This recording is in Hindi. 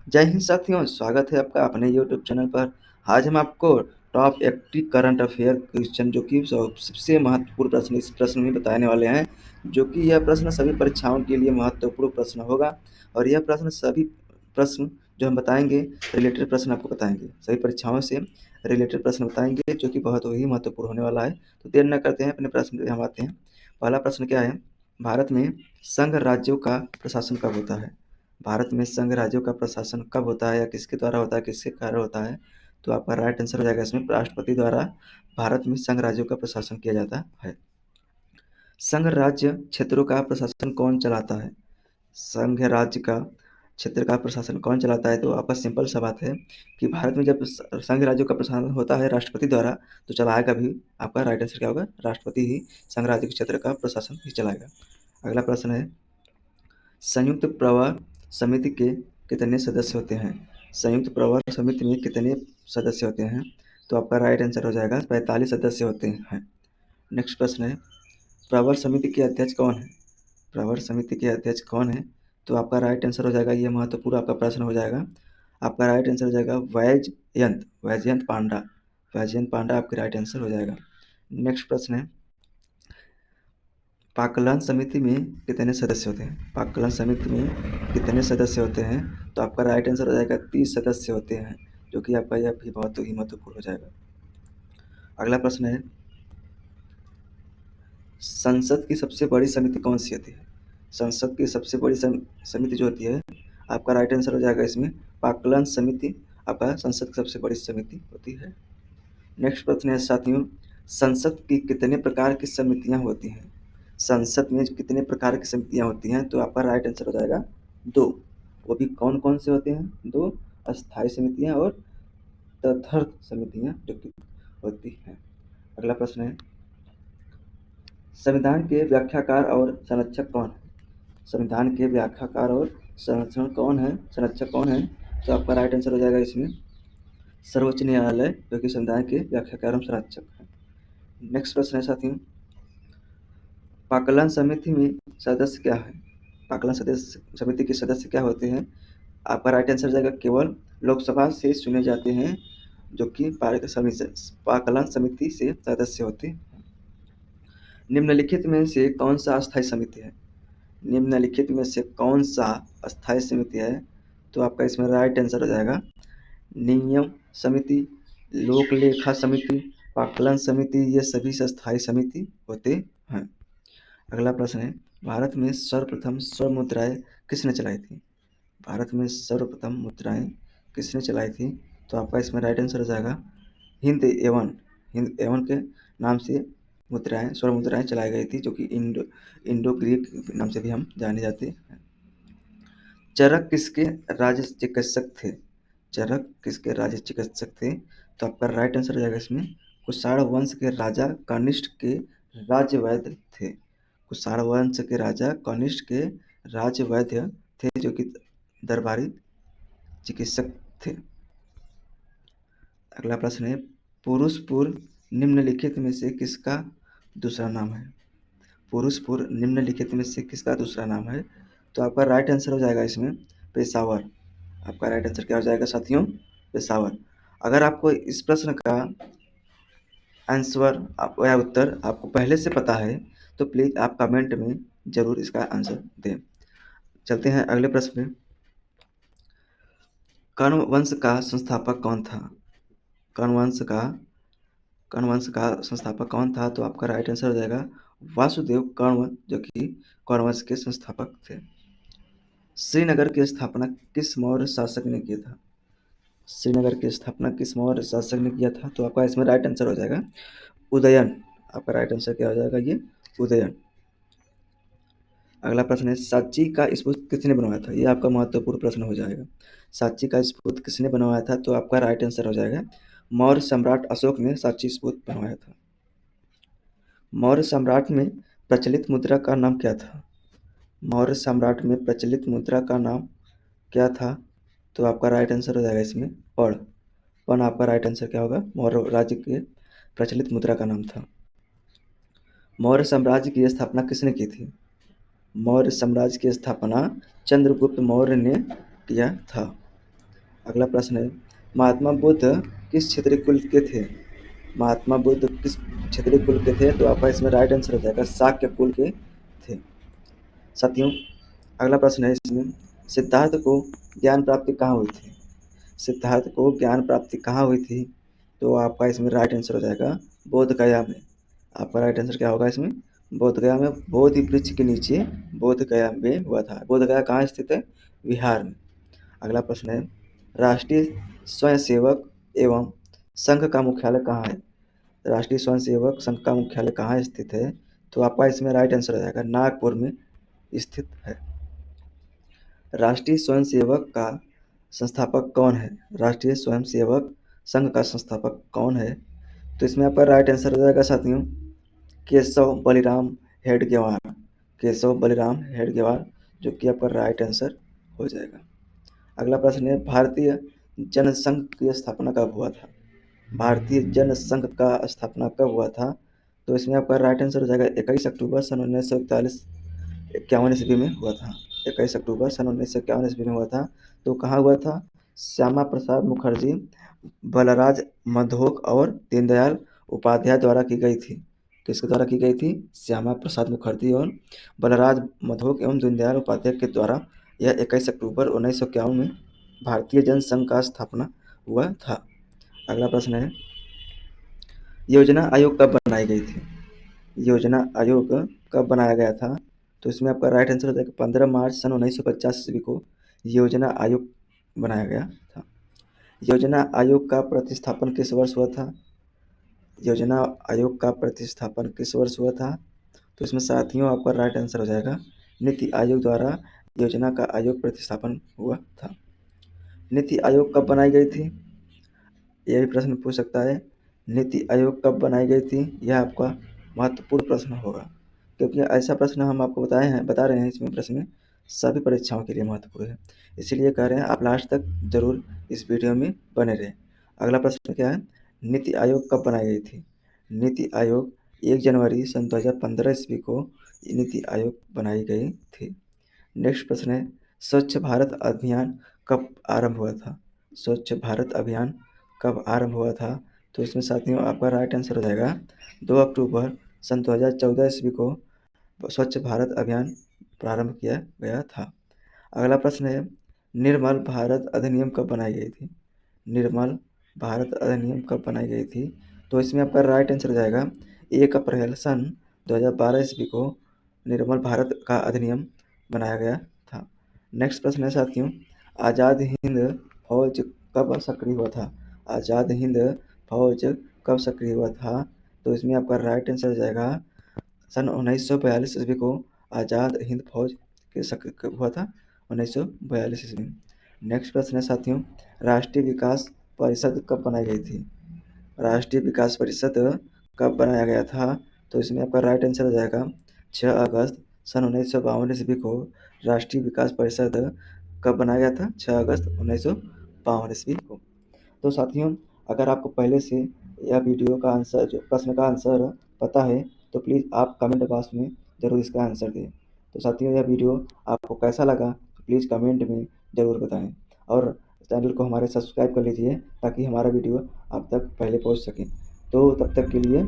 जय हिंद साथियों, स्वागत है आपका अपने यूट्यूब चैनल पर। आज हम आपको टॉप 80 करंट अफेयर क्वेश्चन जो कि सबसे महत्वपूर्ण प्रश्न इस प्रश्न में बताने वाले हैं, जो कि यह प्रश्न सभी परीक्षाओं के लिए महत्वपूर्ण प्रश्न होगा। और यह सभी प्रश्न जो हम बताएंगे रिलेटेड प्रश्न आपको बताएंगे, सभी परीक्षाओं से रिलेटेड प्रश्न बताएंगे, जो कि बहुत ही महत्वपूर्ण होने वाला है। तो देर न करते हैं, अपने प्रश्न पे हम आते हैं। पहला प्रश्न क्या है? भारत में संघ राज्यों का प्रशासन कब होता है? भारत में संघ राज्यों का प्रशासन कब होता है या किसके द्वारा होता है, किसके कारण होता है? तो आपका राइट आंसर हो जाएगा इसमें राष्ट्रपति द्वारा भारत में संघ राज्यों का प्रशासन किया जाता है। संघ राज्य क्षेत्रों का प्रशासन कौन चलाता है? संघ राज्य का क्षेत्र का प्रशासन कौन चलाता है? तो आपका सिंपल सा बात है कि भारत में जब संघ राज्यों का प्रशासन होता है राष्ट्रपति द्वारा, तो चलाएगा भी आपका राइट आंसर क्या होगा? राष्ट्रपति ही संघ राज्य के क्षेत्र का प्रशासन ही चलाएगा। अगला प्रश्न है, संयुक्त प्रवर समिति के कितने सदस्य होते हैं? संयुक्त प्रवर समिति में कितने सदस्य होते हैं? तो आपका राइट आंसर हो जाएगा 45 सदस्य होते हैं। नेक्स्ट प्रश्न है, प्रवर समिति के अध्यक्ष कौन है? प्रवर समिति के अध्यक्ष कौन है? तो आपका राइट आंसर हो जाएगा, ये महत्वपूर्ण आपका प्रश्न हो जाएगा। आपका राइट आंसर हो जाएगा वैजयंत पांडा। वैजयंत पांडा आपके राइट आंसर हो जाएगा। नेक्स्ट प्रश्न है, पाकलन समिति में कितने सदस्य होते हैं? पाकलन समिति में कितने सदस्य होते हैं? तो आपका राइट आंसर हो जाएगा 30 सदस्य होते हैं, जो कि आपका यह भी बहुत ही महत्वपूर्ण हो जाएगा। अगला प्रश्न है, संसद की सबसे बड़ी समिति कौन सी होती है? संसद की सबसे बड़ी समिति जो होती है, आपका राइट आंसर हो जाएगा इसमें पाकलन समिति आपका संसद की सबसे बड़ी समिति होती है। नेक्स्ट प्रश्न है साथियों, संसद की कितने प्रकार की समितियां होती हैं? संसद में कितने प्रकार की समितियां होती हैं? तो आपका राइट आंसर हो जाएगा 2। वो भी कौन कौन से होते हैं? 2 अस्थायी समितियां और तदर्थ समितियां जो कि होती हैं। अगला प्रश्न है, संविधान के व्याख्याकार और संरक्षक कौन है? संविधान के व्याख्याकार और संरक्षक कौन है? संरक्षक कौन है? तो आपका राइट आंसर हो जाएगा इसमें सर्वोच्च न्यायालय, जो कि संविधान के व्याख्याकार और संरक्षक है। नेक्स्ट प्रश्न है साथियों, पाकलन समिति में सदस्य क्या है? पाकलन सदस्य समिति के सदस्य क्या होते हैं? आपका राइट आंसर जाएगा केवल लोकसभा से चुने जाते हैं, जो कि पाकलन समिति से सदस्य होते हैं। निम्नलिखित में से कौन सा अस्थायी समिति है? निम्नलिखित में से कौन सा अस्थायी समिति है? तो आपका इसमें राइट आंसर हो जाएगा नियम समिति, लोक लेखा समिति, पाकलन समिति, ये सभी अस्थायी समिति होते हैं। अगला प्रश्न है, भारत में सर्वप्रथम स्वर्ण मुद्राएं किसने चलाई थी? भारत में सर्वप्रथम मुद्राएं किसने चलाई थी? तो आपका इसमें राइट आंसर हो जाएगा हिंद एवन के नाम से मुद्राएं, स्वर्ण मुद्राएं चलाई गई थी, जो कि इंडो ग्रीक नाम से भी हम जाने जाते हैं। चरक किसके राज्य चिकित्सक थे? चरक किसके राज्य चिकित्सक थे? तो आपका राइट आंसर हो जाएगा इसमें कुषाण वंश के राजा कनिष्ठ के राज्य वैद्य थे। कुषाण वंश के राजा कनिष्ठ के राज्य वैद्य थे, जो कि दरबारी चिकित्सक थे। अगला प्रश्न है, पुरुषपुर निम्नलिखित में से किसका दूसरा नाम है? पुरुषपुर निम्नलिखित में से किसका दूसरा नाम है? तो आपका राइट आंसर हो जाएगा इसमें पेशावर। आपका राइट आंसर क्या हो जाएगा साथियों? पेशावर। अगर आपको इस प्रश्न का आंसर या उत्तर आपको पहले से पता है, तो प्लीज़ आप कमेंट में ज़रूर इसका आंसर दें। चलते हैं अगले प्रश्न में, कर्ण वंश का संस्थापक कौन था? कर्ण वंश का संस्थापक कौन था? तो आपका राइट आंसर हो जाएगा वासुदेव कर्ण, जो कि कर्ण वंश के संस्थापक थे। श्रीनगर की स्थापना किस मौर्य शासक ने किया था? श्रीनगर की स्थापना किस मौर्य शासक ने किया था? तो आपका इसमें राइट आंसर हो जाएगा उदयन। आपका राइट आंसर क्या हो जाएगा? ये उदयन। अगला प्रश्न है, सांची का स्फूर्त किसने बनवाया था? ये आपका महत्वपूर्ण प्रश्न हो जाएगा। सांची का स्फूर्त किसने बनवाया था? तो आपका राइट आंसर हो जाएगा मौर्य सम्राट अशोक ने सांची स्फूर्त बनवाया था। मौर्य सम्राट में प्रचलित मुद्रा का नाम क्या था? मौर्य सम्राट में प्रचलित मुद्रा का नाम क्या था? तो आपका राइट आंसर हो जाएगा इसमें पण आपका राइट आंसर क्या होगा? मौर्य राज्य के प्रचलित मुद्रा का नाम था। मौर्य साम्राज्य की स्थापना किसने की थी? मौर्य साम्राज्य की स्थापना चंद्रगुप्त मौर्य ने किया था। अगला प्रश्न है, महात्मा बुद्ध किस क्षेत्रीय कुल के थे? महात्मा बुद्ध किस क्षेत्रीय कुल के थे? तो आपका इसमें राइट आंसर हो जाएगा शाक्य कुल के थे। साथियों, अगला प्रश्न है इसमें, सिद्धार्थ को ज्ञान प्राप्ति कहाँ हुई थी? सिद्धार्थ को ज्ञान प्राप्ति कहाँ हुई थी? तो आपका इसमें राइट आंसर हो जाएगा बोध गया में। आपका राइट आंसर क्या होगा इसमें? बोध गया में, बोधि वृक्ष के नीचे बोध गया में हुआ था। बोध गया कहाँ स्थित है? बिहार में। अगला प्रश्न है, राष्ट्रीय स्वयंसेवक एवं संघ का मुख्यालय कहाँ है? राष्ट्रीय स्वयंसेवक संघ का मुख्यालय कहाँ स्थित है? तो आपका इसमें राइट आंसर हो जाएगा नागपुर में स्थित है। राष्ट्रीय स्वयंसेवक का संस्थापक कौन है? राष्ट्रीय स्वयंसेवक संघ का संस्थापक कौन है? तो इसमें आपका राइट आंसर हो जाएगा साथियों केशव बलिराम हेडगेवार। केशव बलिराम हेडगेवार, जो कि आपका राइट आंसर हो जाएगा। अगला प्रश्न है, भारतीय जनसंघ की स्थापना कब हुआ था? भारतीय जनसंघ का स्थापना कब हुआ था? तो इसमें आपका राइट आंसर हो जाएगा 21 अक्टूबर सन 1941 ईस्वी में हुआ था। 21 अक्टूबर सन 1951 ईस्वी में हुआ था। तो कहाँ हुआ था? श्यामा प्रसाद मुखर्जी, बलराज मधोक और दीनदयाल उपाध्याय द्वारा की गई थी। किसके द्वारा की गई थी? श्यामा प्रसाद मुखर्जी और बलराज मधोक एवं दीनदयाल उपाध्याय के द्वारा यह 21 अक्टूबर 1951 में भारतीय जनसंघ का स्थापना हुआ था। अगला प्रश्न है, योजना आयोग कब बनाई गई थी? योजना आयोग कब बनाया गया था? तो इसमें आपका राइट आंसर हो जाएगा 15 मार्च सन 1950 ईस्वी को योजना आयोग बनाया गया था। योजना आयोग का प्रतिस्थापन किस वर्ष हुआ था? योजना आयोग का प्रतिस्थापन किस वर्ष हुआ था? तो इसमें साथियों आपका राइट आंसर हो जाएगा नीति आयोग द्वारा योजना का आयोग प्रतिस्थापन हुआ था। नीति आयोग कब बनाई गई थी? यह भी प्रश्न पूछ सकता है। नीति आयोग कब बनाई गई थी? यह आपका महत्वपूर्ण प्रश्न होगा, क्योंकि ऐसा प्रश्न हम आपको बता रहे हैं इसमें प्रश्न सभी परीक्षाओं के लिए महत्वपूर्ण है। इसीलिए कह रहे हैं आप लास्ट तक जरूर इस वीडियो में बने रहें। अगला प्रश्न क्या है, नीति आयोग कब बनाई गई थी? नीति आयोग 1 जनवरी सन 2015 ईस्वी को नीति आयोग बनाई गई थी। नेक्स्ट प्रश्न है, स्वच्छ भारत अभियान कब आरंभ हुआ था? स्वच्छ भारत अभियान कब आरंभ हुआ था? तो इसमें साथियों आपका राइट आंसर हो जाएगा 2 अक्टूबर सन 2014 ईस्वी को स्वच्छ भारत अभियान प्रारंभ किया गया था। अगला प्रश्न है, निर्मल भारत अधिनियम कब बनाई गई थी? निर्मल भारत अधिनियम कब बनाई गई थी? तो इसमें आपका राइट आंसर हो जाएगा 1 अप्रैल सन 2012 ईस्वी को निर्मल भारत का अधिनियम बनाया गया था। नेक्स्ट प्रश्न है साथियों, आज़ाद हिंद फौज कब सक्रिय हुआ था? आज़ाद हिंद फौज कब सक्रिय हुआ था? तो इसमें आपका राइट आंसर हो जाएगा सन 1942 ईस्वी को आज़ाद हिंद फौज के सक्रिय कब हुआ था? 1942 ईस्वी में। नेक्स्ट प्रश्न है साथियों, राष्ट्रीय विकास परिषद कब बनाई गई थी? राष्ट्रीय विकास परिषद कब बनाया गया था? तो इसमें आपका राइट आंसर हो जाएगा 6 अगस्त सन 1952 ईस्वी को राष्ट्रीय विकास परिषद कब बनाया गया था? 6 अगस्त 1952 ईस्वी को। तो साथियों, अगर आपको पहले से यह वीडियो का आंसर, जो प्रश्न का आंसर पता है, तो प्लीज़ आप कमेंट बॉक्स में ज़रूर इसका आंसर दें। तो साथियों, यह वीडियो आपको कैसा लगा तो प्लीज़ कमेंट में ज़रूर बताएं और चैनल को हमारे सब्सक्राइब कर लीजिए ताकि हमारा वीडियो आप तक पहले पहुंच सके। तो तब तक के लिए